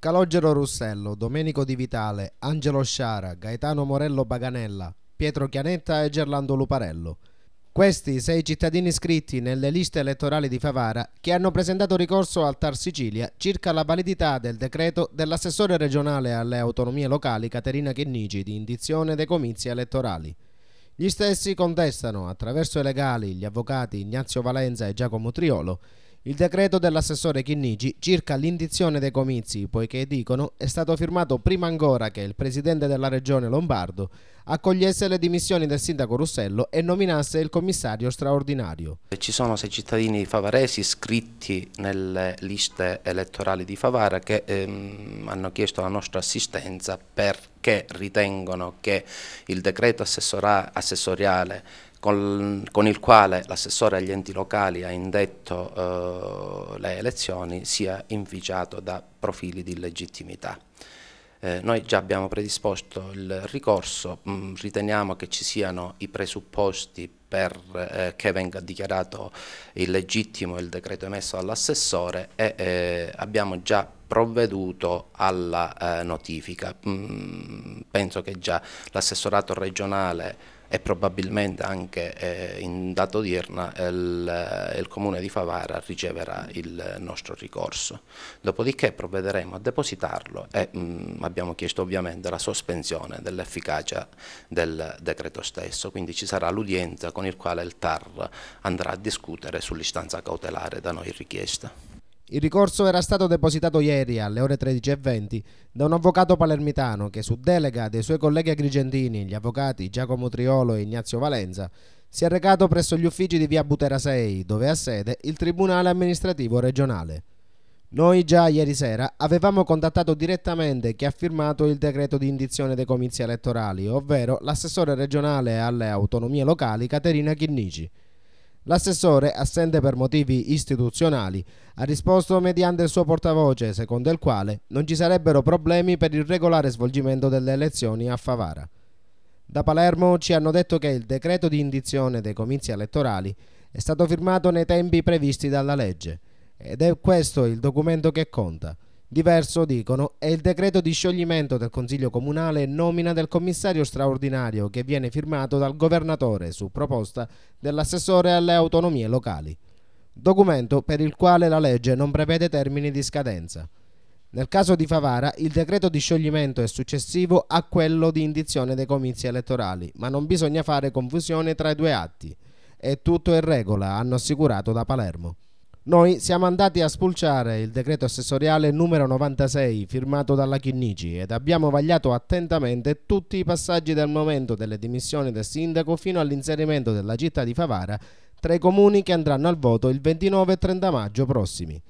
Calogero Russello, Domenico Di Vitale, Angelo Sciara, Gaetano Morello Baganella, Pietro Chianetta e Gerlando Luparello. Questi 6 cittadini iscritti nelle liste elettorali di Favara che hanno presentato ricorso al TAR Sicilia circa la validità del decreto dell'assessore regionale alle autonomie locali Caterina Chinnici di indizione dei comizi elettorali. Gli stessi contestano, attraverso i legali, gli avvocati Ignazio Valenza e Giacomo Triolo, il decreto dell'assessore Chinnici circa l'indizione dei comizi, poiché, dicono, è stato firmato prima ancora che il presidente della regione Lombardo accogliesse le dimissioni del sindaco Russello e nominasse il commissario straordinario. Ci sono 6 cittadini favaresi iscritti nelle liste elettorali di Favara che hanno chiesto la nostra assistenza perché ritengono che il decreto assessoriale con il quale l'assessore agli enti locali ha indetto le elezioni sia inficiato da profili di illegittimità. Noi già abbiamo predisposto il ricorso, riteniamo che ci siano i presupposti per che venga dichiarato illegittimo il decreto emesso dall'assessore e abbiamo già provveduto alla notifica. Penso che già l'assessorato regionale e probabilmente anche in data odierna il Comune di Favara riceverà il nostro ricorso. Dopodiché provvederemo a depositarlo e abbiamo chiesto ovviamente la sospensione dell'efficacia del decreto stesso, quindi ci sarà l'udienza con il quale il TAR andrà a discutere sull'istanza cautelare da noi richiesta. Il ricorso era stato depositato ieri alle ore 13:20 da un avvocato palermitano che, su delega dei suoi colleghi agrigentini, gli avvocati Giacomo Triolo e Ignazio Valenza, si è recato presso gli uffici di via Butera 6, dove ha sede il Tribunale Amministrativo Regionale. Noi già ieri sera avevamo contattato direttamente chi ha firmato il decreto di indizione dei comizi elettorali, ovvero l'assessore regionale alle autonomie locali Caterina Chinnici. L'assessore, assente per motivi istituzionali, ha risposto mediante il suo portavoce, secondo il quale non ci sarebbero problemi per il regolare svolgimento delle elezioni a Favara. Da Palermo ci hanno detto che il decreto di indizione dei comizi elettorali è stato firmato nei tempi previsti dalla legge ed è questo il documento che conta. Diverso, dicono, è il decreto di scioglimento del Consiglio Comunale e nomina del commissario straordinario che viene firmato dal governatore su proposta dell'assessore alle autonomie locali. Documento per il quale la legge non prevede termini di scadenza. Nel caso di Favara il decreto di scioglimento è successivo a quello di indizione dei comizi elettorali, ma non bisogna fare confusione tra i due atti. È tutto in regola, hanno assicurato da Palermo. Noi siamo andati a spulciare il decreto assessoriale numero 96 firmato dalla Chinnici ed abbiamo vagliato attentamente tutti i passaggi dal momento delle dimissioni del sindaco fino all'inserimento della città di Favara tra i comuni che andranno al voto il 29 e 30 maggio prossimi.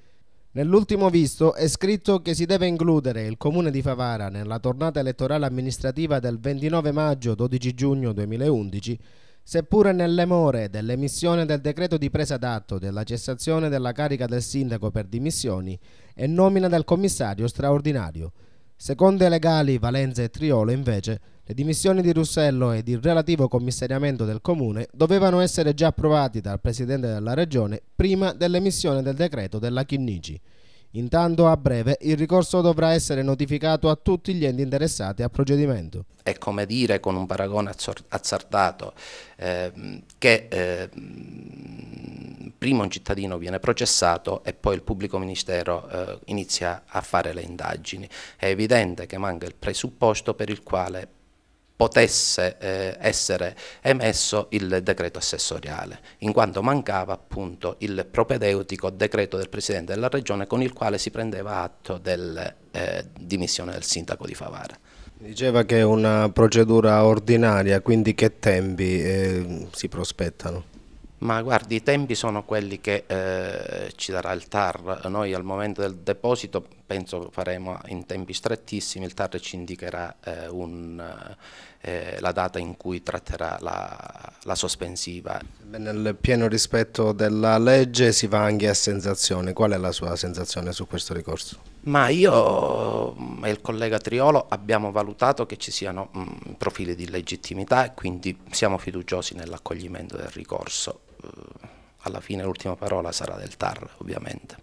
Nell'ultimo visto è scritto che si deve includere il comune di Favara nella tornata elettorale amministrativa del 29 maggio-12 giugno 2011, seppure nelle more dell'emissione del decreto di presa d'atto della cessazione della carica del sindaco per dimissioni e nomina del commissario straordinario. Secondo i legali Valenza e Triolo, invece, le dimissioni di Russello ed il relativo commissariamento del comune dovevano essere già approvati dal presidente della regione prima dell'emissione del decreto della Chinnici. Intanto, a breve, il ricorso dovrà essere notificato a tutti gli enti interessati al procedimento. È come dire, con un paragone azzardato, che prima un cittadino viene processato e poi il pubblico ministero inizia a fare le indagini. È evidente che manca il presupposto per il quale potesse essere emesso il decreto assessoriale, in quanto mancava appunto il propedeutico decreto del Presidente della Regione con il quale si prendeva atto della dimissione del sindaco di Favara. Diceva che è una procedura ordinaria, quindi che tempi si prospettano? Ma guardi, i tempi sono quelli che ci darà il TAR. Noi al momento del deposito penso faremo in tempi strettissimi, il TAR ci indicherà la data in cui tratterà la sospensiva. Nel pieno rispetto della legge si va anche a sensazione. Qual è la sua sensazione su questo ricorso? Ma io e il collega Triolo abbiamo valutato che ci siano profili di legittimità e quindi siamo fiduciosi nell'accoglimento del ricorso. Alla fine l'ultima parola sarà del TAR, ovviamente.